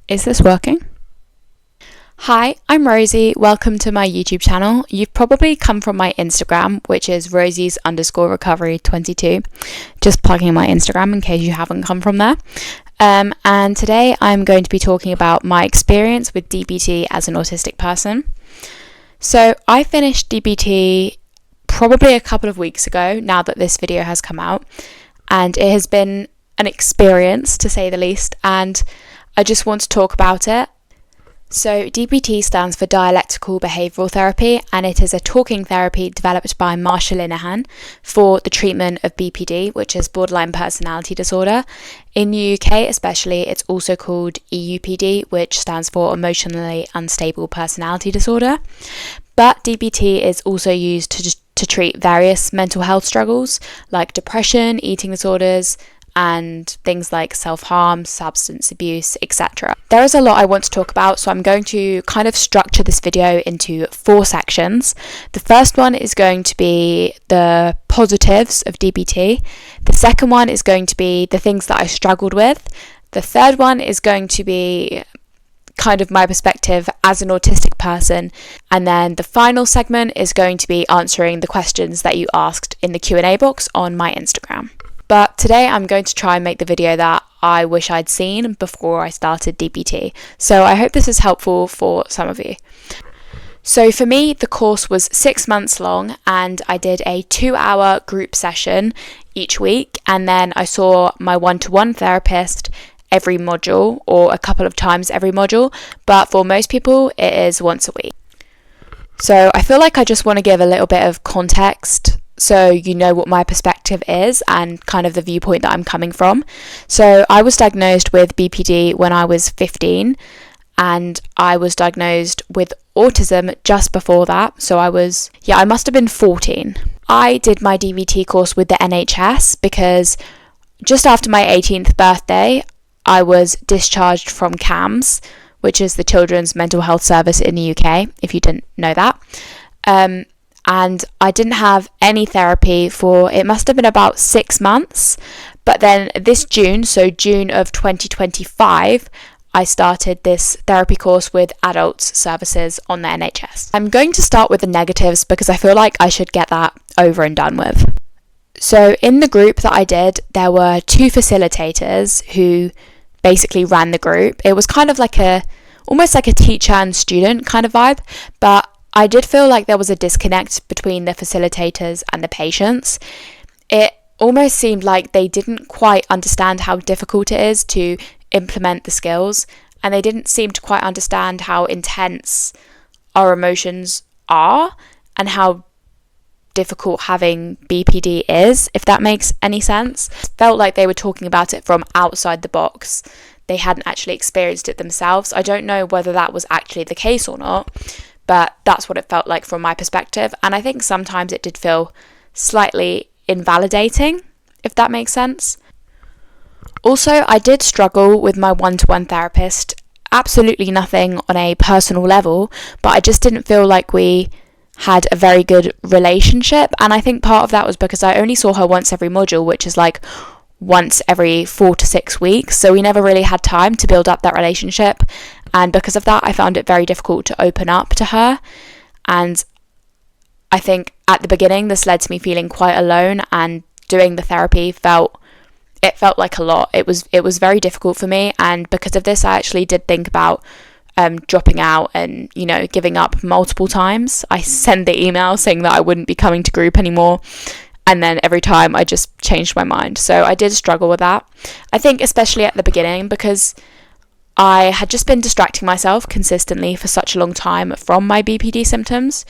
Is this working? Hi, I'm Rosie. Welcome to my YouTube channel. You've probably come from my Instagram, which is Rosies_recovery22. Just plugging my Instagram in case you haven't come from there. And today I'm going to be talking about my experience with DBT as an autistic person. So I finished DBT probably a couple of weeks ago, now that this video has come out, and it has been an experience to say the least, and I just want to talk about it. So DBT stands for Dialectical Behavioural Therapy, and it is a talking therapy developed by Marsha Linehan for the treatment of BPD, which is borderline personality disorder. In the UK especially, it's also called EUPD, which stands for Emotionally Unstable Personality Disorder. But DBT is also used to treat various mental health struggles like depression, eating disorders, and things like self-harm, substance abuse, etc. There is a lot I want to talk about, so I'm going to kind of structure this video into 4 sections. The first one is going to be the positives of DBT. The second one is going to be the things that I struggled with. The third one is going to be kind of my perspective as an autistic person, and then the final segment is going to be answering the questions that you asked in the Q&A box on my Instagram. But today I'm going to try and make the video that I wish I'd seen before I started DBT. So I hope this is helpful for some of you. So for me, the course was 6 months long, and I did a 2-hour group session each week, and then I saw my one-to-one therapist every module, or a couple of times every module, but for most people it is once a week. So I feel like I just want to give a little bit of context so you know what my perspective is and kind of the viewpoint that I'm coming from. So I was diagnosed with BPD when I was 15, and I was diagnosed with autism just before that. So I must have been 14. I did my DBT course with the NHS because just after my 18th birthday, I was discharged from CAMS, which is the Children's Mental Health Service in the UK, if you didn't know that. And I didn't have any therapy for, it must have been about 6 months. But then this June, so June of 2025, I started this therapy course with adult services on the NHS. I'm going to start with the negatives because I feel like I should get that over and done with. So in the group that I did, there were 2 facilitators who basically ran the group. It was kind of like almost like a teacher and student kind of vibe, but I did feel like there was a disconnect between the facilitators and the patients. It almost seemed like they didn't quite understand how difficult it is to implement the skills, and they didn't seem to quite understand how intense our emotions are and how difficult having BPD is, if that makes any sense. It felt like they were talking about it from outside the box. They hadn't actually experienced it themselves. I don't know whether that was actually the case or not, but that's what it felt like from my perspective. And I think sometimes it did feel slightly invalidating, if that makes sense. Also, I did struggle with my one-to-one therapist. Absolutely nothing on a personal level, but I just didn't feel like we had a very good relationship. And I think part of that was because I only saw her once every module, which is like once every 4 to 6 weeks. So we never really had time to build up that relationship. And because of that, I found it very difficult to open up to her. And I think at the beginning, this led to me feeling quite alone, and doing the therapy felt like a lot. It was very difficult for me. And because of this, I actually did think about dropping out and, giving up multiple times. I sent the email saying that I wouldn't be coming to group anymore. And then every time I just changed my mind. So I did struggle with that. I think especially at the beginning, because I had just been distracting myself consistently for such a long time from my BPD symptoms.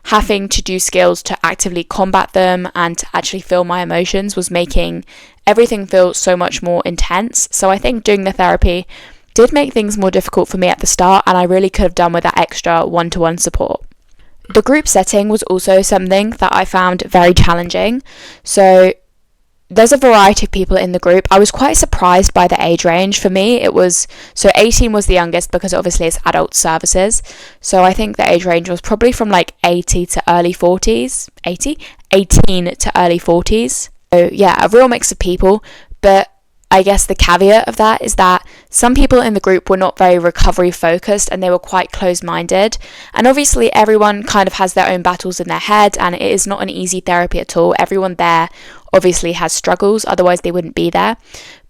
Having to do skills to actively combat them and to actually feel my emotions was making everything feel so much more intense. So I think doing the therapy did make things more difficult for me at the start, and I really could have done with that extra one-to-one support. The group setting was also something that I found very challenging. So there's a variety of people in the group. I was quite surprised by the age range. For me, 18 was the youngest because obviously it's adult services. So I think the age range was probably from like 18 to early 40s. So yeah, a real mix of people. But I guess the caveat of that is that some people in the group were not very recovery focused and they were quite closed-minded. And obviously everyone kind of has their own battles in their head, and it is not an easy therapy at all. Everyone there obviously has struggles, otherwise they wouldn't be there.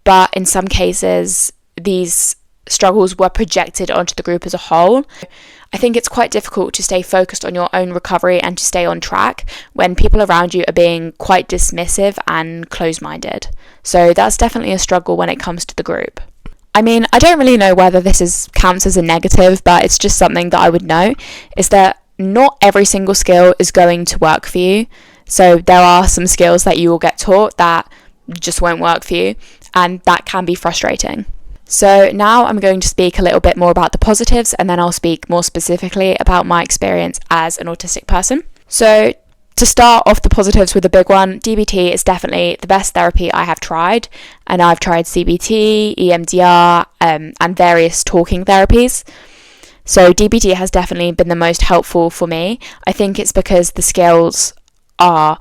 But in some cases, these struggles were projected onto the group as a whole. I think it's quite difficult to stay focused on your own recovery and to stay on track when people around you are being quite dismissive and close-minded. So that's definitely a struggle when it comes to the group. I mean, I don't really know whether this counts as a negative, but it's just something that I would know, is that not every single skill is going to work for you. So there are some skills that you will get taught that just won't work for you, and that can be frustrating. So now I'm going to speak a little bit more about the positives, and then I'll speak more specifically about my experience as an autistic person. So to start off the positives with a big one, DBT is definitely the best therapy I have tried, and I've tried CBT, EMDR, and various talking therapies. So DBT has definitely been the most helpful for me. I think it's because the skills are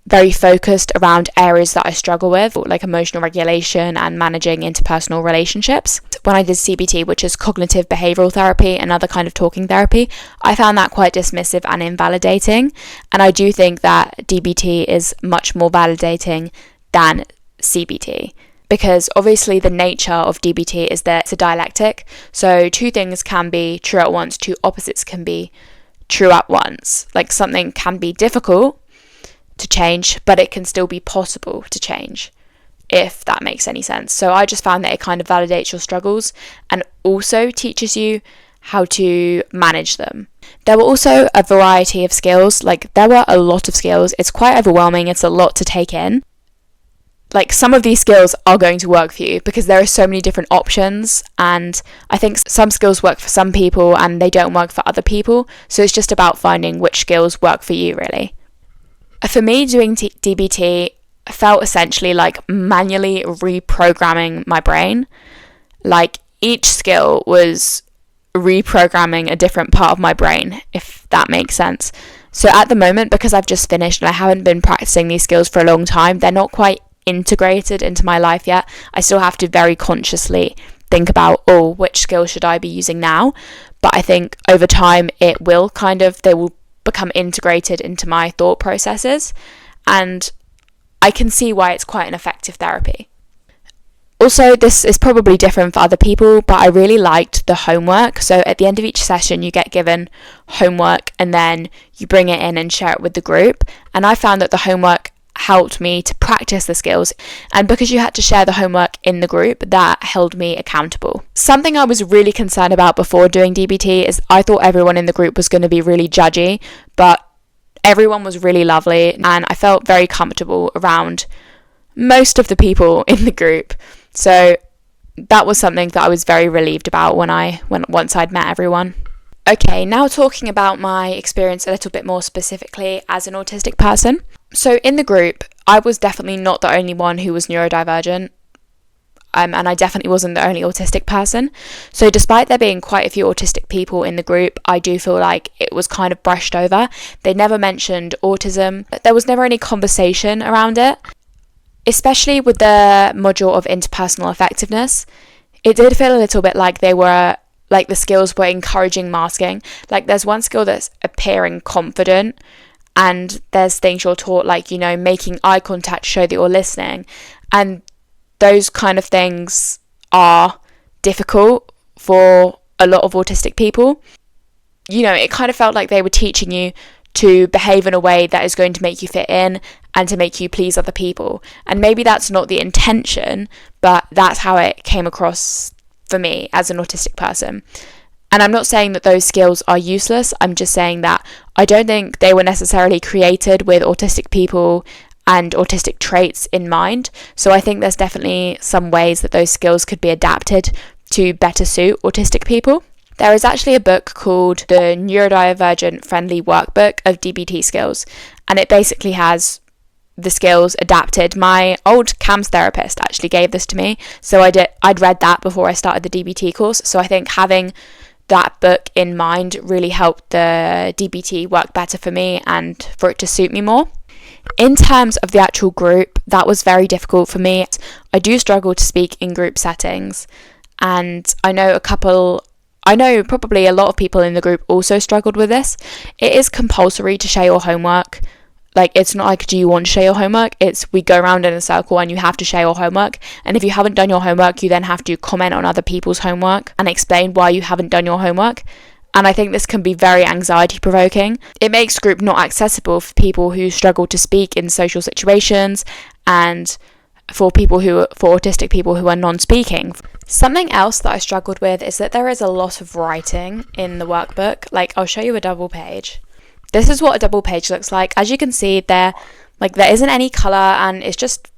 very focused around areas that I struggle with, like emotional regulation and managing interpersonal relationships. When I did CBT, which is cognitive behavioural therapy, another kind of talking therapy, I found that quite dismissive and invalidating. And I do think that DBT is much more validating than CBT, because obviously the nature of DBT is that it's a dialectic. So two things can be true at once, two opposites can be true at once. Like something can be difficult to change, but it can still be possible to change, if that makes any sense. So I just found that it kind of validates your struggles and also teaches you how to manage them. There were also a variety of skills, like there were a lot of skills. It's quite overwhelming, it's a lot to take in. Like some of these skills are going to work for you because there are so many different options, and I think some skills work for some people and they don't work for other people. So it's just about finding which skills work for you, really. For me, doing DBT felt essentially like manually reprogramming my brain. Like each skill was reprogramming a different part of my brain, if that makes sense. So at the moment, because I've just finished and I haven't been practicing these skills for a long time, they're not quite integrated into my life yet. I still have to very consciously think about, which skill should I be using now? But I think over time they will become integrated into my thought processes, and I can see why it's quite an effective therapy. Also, this is probably different for other people, but I really liked the homework. So at the end of each session you get given homework and then you bring it in and share it with the group, and I found that the homework helped me to practice the skills, and because you had to share the homework in the group, that held me accountable. Something I was really concerned about before doing DBT is I thought everyone in the group was going to be really judgy, but everyone was really lovely and I felt very comfortable around most of the people in the group. So that was something that I was very relieved about once I'd met everyone. Okay, now talking about my experience a little bit more specifically as an autistic person. So in the group, I was definitely not the only one who was neurodivergent, and I definitely wasn't the only autistic person. So despite there being quite a few autistic people in the group, I do feel like it was kind of brushed over. They never mentioned autism. There was never any conversation around it, especially with the module of interpersonal effectiveness. It did feel a little bit like the skills were encouraging masking. Like there's one skill that's appearing confident, and there's things you're taught like, making eye contact to show that you're listening. And those kind of things are difficult for a lot of autistic people. It kind of felt like they were teaching you to behave in a way that is going to make you fit in and to make you please other people. And maybe that's not the intention, but that's how it came across for me as an autistic person. And I'm not saying that those skills are useless. I'm just saying that I don't think they were necessarily created with autistic people and autistic traits in mind. So I think there's definitely some ways that those skills could be adapted to better suit autistic people. There is actually a book called the Neurodivergent Friendly Workbook of DBT Skills, and it basically has the skills adapted. My old CAMS therapist actually gave this to me, so I'd read that before I started the DBT course. So I think having that book in mind really helped the DBT work better for me and for it to suit me more. In terms of the actual group, that was very difficult for me. I do struggle to speak in group settings, and I know probably a lot of people in the group also struggled with this. It is compulsory to share your homework. Like, it's not like, do you want to share your homework? It's, we go around in a circle and you have to share your homework. And if you haven't done your homework, you then have to comment on other people's homework and explain why you haven't done your homework. And I think this can be very anxiety provoking. It makes group not accessible for people who struggle to speak in social situations, and for autistic people who are non-speaking. Something else that I struggled with is that there is a lot of writing in the workbook. Like, I'll show you a double page. This is what a double page looks like. As you can see, there isn't any colour, and it's just,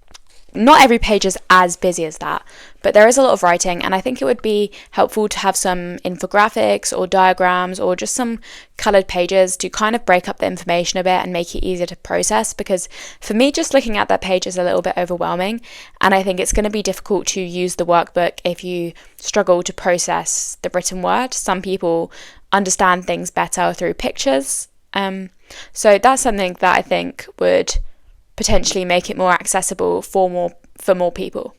not every page is as busy as that, but there is a lot of writing, and I think it would be helpful to have some infographics or diagrams or just some coloured pages to kind of break up the information a bit and make it easier to process, because for me, just looking at that page is a little bit overwhelming, and I think it's going to be difficult to use the workbook if you struggle to process the written word. Some people understand things better through pictures. So that's something that I think would potentially make it more accessible for more people.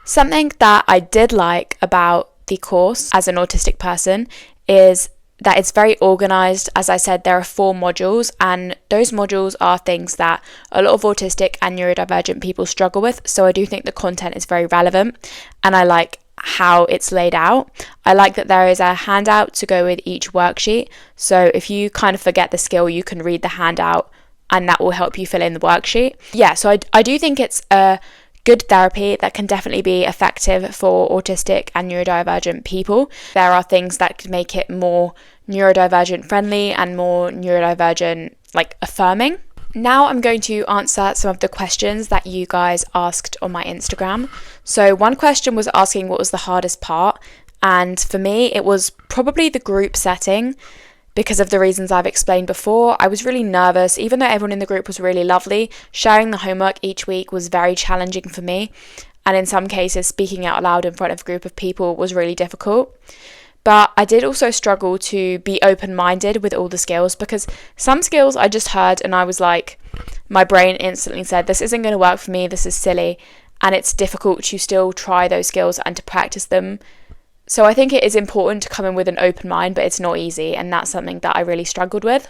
Something that I did like about the course as an autistic person is that it's very organised. As I said, there are 4 modules, and those modules are things that a lot of autistic and neurodivergent people struggle with. So I do think the content is very relevant, and I like how it's laid out. I like that there is a handout to go with each worksheet. So if you kind of forget the skill, you can read the handout and that will help you fill in the worksheet. Yeah, so I do think it's a good therapy that can definitely be effective for autistic and neurodivergent people. There are things that could make it more neurodivergent friendly and more neurodivergent affirming. Now I'm going to answer some of the questions that you guys asked on my Instagram. So one question was asking what was the hardest part, and for me it was probably the group setting, because of the reasons I've explained before. I was really nervous. Even though everyone in the group was really lovely, sharing the homework each week was very challenging for me, and in some cases speaking out loud in front of a group of people was really difficult. But I did also struggle to be open-minded with all the skills, because some skills I just heard and I was like, my brain instantly said, this isn't going to work for me, this is silly, and it's difficult to still try those skills and to practice them. So I think it is important to come in with an open mind, but it's not easy, and that's something that I really struggled with.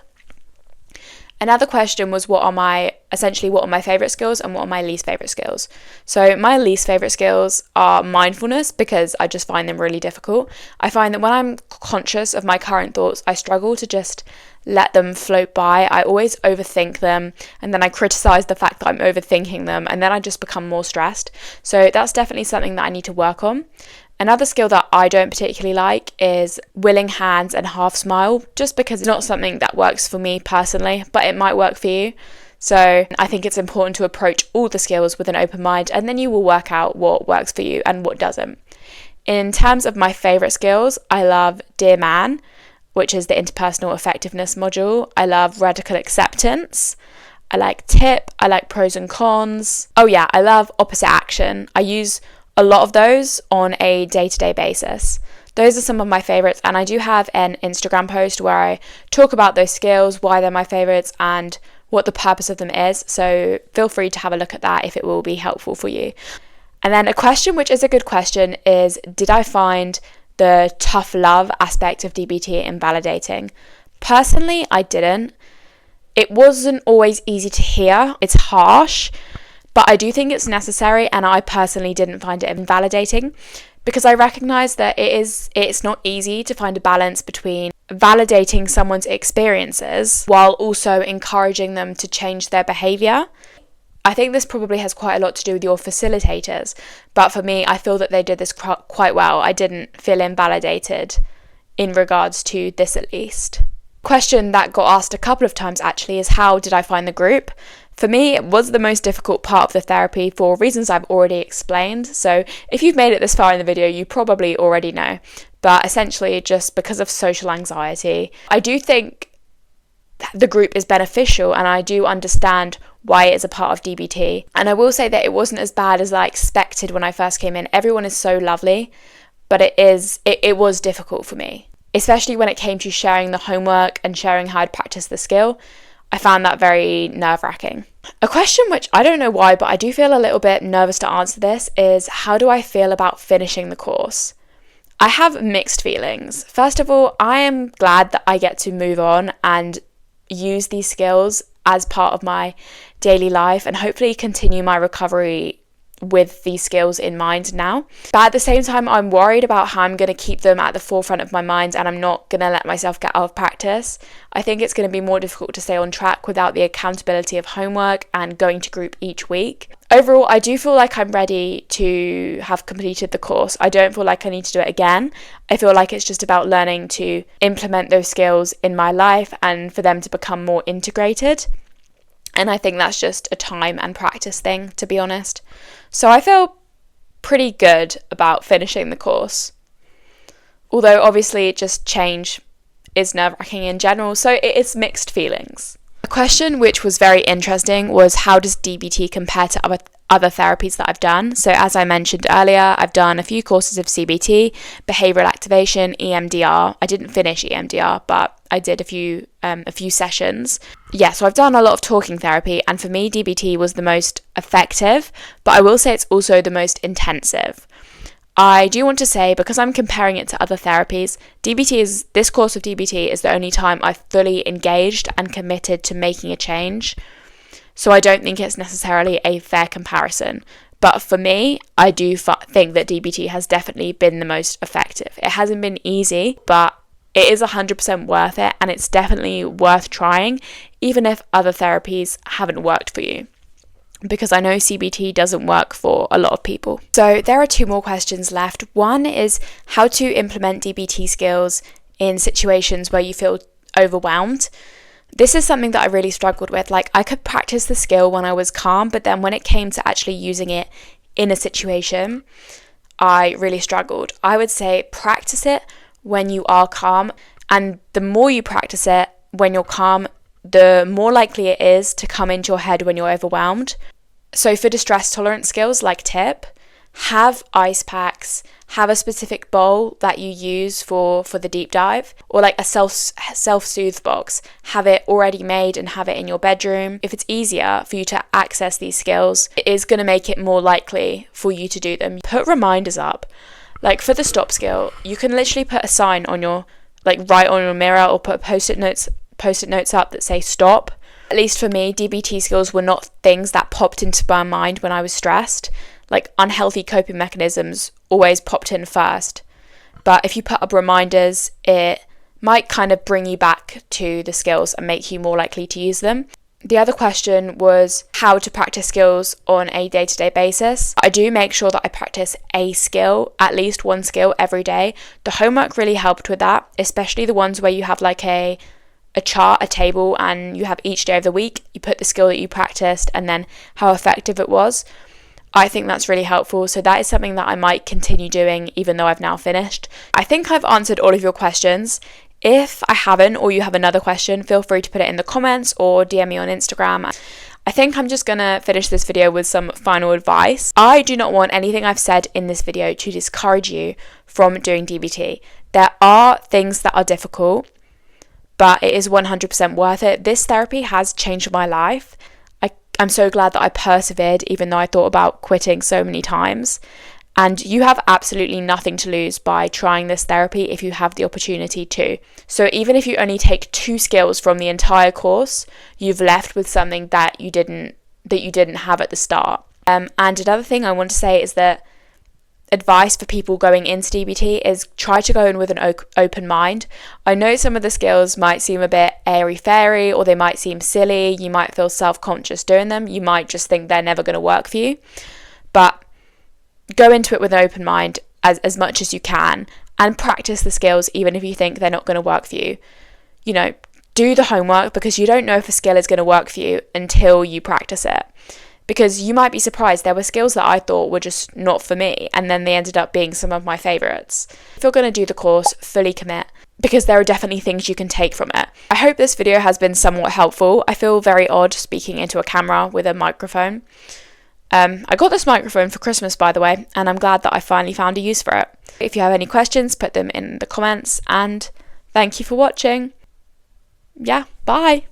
Another question was what are my favourite skills and what are my least favourite skills. So my least favourite skills are mindfulness, because I just find them really difficult. I find that when I'm conscious of my current thoughts, I struggle to just let them float by. I always overthink them, and then I criticise the fact that I'm overthinking them, and then I just become more stressed. So that's definitely something that I need to work on. Another skill that I don't particularly like is willing hands and half smile, just because it's not something that works for me personally, but it might work for you. So I think it's important to approach all the skills with an open mind, and then you will work out what works for you and what doesn't. In terms of my favourite skills, I love Dear Man, which is the interpersonal effectiveness module. I love radical acceptance. I like tip. I like pros and cons. Oh yeah, I love opposite action. I use a lot of those on a day-to-day basis. Those are some of my favourites, and I do have an Instagram post where I talk about those skills, why they're my favourites, and what the purpose of them is. So feel free to have a look at that if it will be helpful for you. And then a question which is a good question is, did I find the tough love aspect of DBT invalidating? Personally, I didn't. It wasn't always easy to hear. It's harsh, but I do think it's necessary, and I personally didn't find it invalidating, because I recognise that it's not easy to find a balance between validating someone's experiences while also encouraging them to change their behaviour. I think this probably has quite a lot to do with your facilitators, but for me, I feel that they did this quite well. I didn't feel invalidated in regards to this, at least. Question that got asked a couple of times actually is, how did I find the group? For me, it was the most difficult part of the therapy for reasons I've already explained. So if you've made it this far in the video, you probably already know. But essentially, just because of social anxiety, I do think the group is beneficial, and I do understand why it is a part of DBT. And I will say that it wasn't as bad as I expected when I first came in. Everyone is so lovely, but it was difficult for me, especially when it came to sharing the homework and sharing how I'd practice the skill. I found that very nerve-wracking. A question which I don't know why, but I do feel a little bit nervous to answer this is, how do I feel about finishing the course? I have mixed feelings. First of all, I am glad that I get to move on and use these skills as part of my daily life and hopefully continue my recovery with these skills in mind now. But at the same time, I'm worried about how I'm going to keep them at the forefront of my mind and I'm not going to let myself get out of practice. I think it's going to be more difficult to stay on track without the accountability of homework and going to group each week. Overall, I do feel like I'm ready to have completed the course. I don't feel like I need to do it again. I feel like it's just about learning to implement those skills in my life and for them to become more integrated. And I think that's just a time and practice thing, to be honest. So I feel pretty good about finishing the course. Although obviously just change is nerve-wracking in general, so it is mixed feelings. A question which was very interesting was, how does DBT compare to other therapies that I've done? So as I mentioned earlier, I've done a few courses of CBT, behavioural activation, EMDR. I didn't finish EMDR, but I did a few sessions. Yeah, so I've done a lot of talking therapy, and for me, DBT was the most effective, but I will say it's also the most intensive. I do want to say, because I'm comparing it to other therapies, this course of DBT is the only time I've fully engaged and committed to making a change. So I don't think it's necessarily a fair comparison. But for me, I do think that DBT has definitely been the most effective. It hasn't been easy, but it is 100% worth it, and it's definitely worth trying, even if other therapies haven't worked for you. Because I know CBT doesn't work for a lot of people. So there are 2 more questions left. One is how to implement DBT skills in situations where you feel overwhelmed. This is something that I really struggled with. Like, I could practice the skill when I was calm, but then when it came to actually using it in a situation, I really struggled. I would say practice it when you are calm, and the more you practice it when you're calm, the more likely it is to come into your head when you're overwhelmed. So for distress tolerance skills, like tip, have ice packs, have a specific bowl that you use for the deep dive, or like a self-soothe box. Have it already made and have it in your bedroom. If it's easier for you to access these skills, it is going to make it more likely for you to do them. Put reminders up. Like for the stop skill, you can literally put a sign on your, right on your mirror, or put post-it notes up that say stop. At least for me, DBT skills were not things that popped into my mind when I was stressed. Like, unhealthy coping mechanisms always popped in first. But if you put up reminders, it might kind of bring you back to the skills and make you more likely to use them. The other question was how to practice skills on a day-to-day basis. I do make sure that I practice a skill, at least one skill every day. The homework really helped with that, especially the ones where you have like a chart, a table, and you have each day of the week, you put the skill that you practiced and then how effective it was. I think that's really helpful. So that is something that I might continue doing even though I've now finished. I think I've answered all of your questions. If I haven't, or you have another question, feel free to put it in the comments or DM me on Instagram. I think I'm just gonna finish this video with some final advice. I do not want anything I've said in this video to discourage you from doing DBT. There are things that are difficult, but it is 100% worth it. This therapy has changed my life. I'm so glad that I persevered, even though I thought about quitting so many times. And you have absolutely nothing to lose by trying this therapy if you have the opportunity to. So even if you only take 2 skills from the entire course, you've left with something that you didn't have at the start. And another thing I want to say is that advice for people going into DBT is try to go in with an open mind. I know some of the skills might seem a bit airy-fairy, or they might seem silly. You might feel self-conscious doing them. You might just think they're never going to work for you. But go into it with an open mind as much as you can, and practice the skills even if you think they're not going to work for you. You know, do the homework, because you don't know if a skill is going to work for you until you practice it. Because you might be surprised, there were skills that I thought were just not for me, and then they ended up being some of my favourites. If you're going to do the course, fully commit, because there are definitely things you can take from it. I hope this video has been somewhat helpful. I feel very odd speaking into a camera with a microphone. I got this microphone for Christmas, by the way, and I'm glad that I finally found a use for it. If you have any questions, put them in the comments, and thank you for watching. Yeah, bye!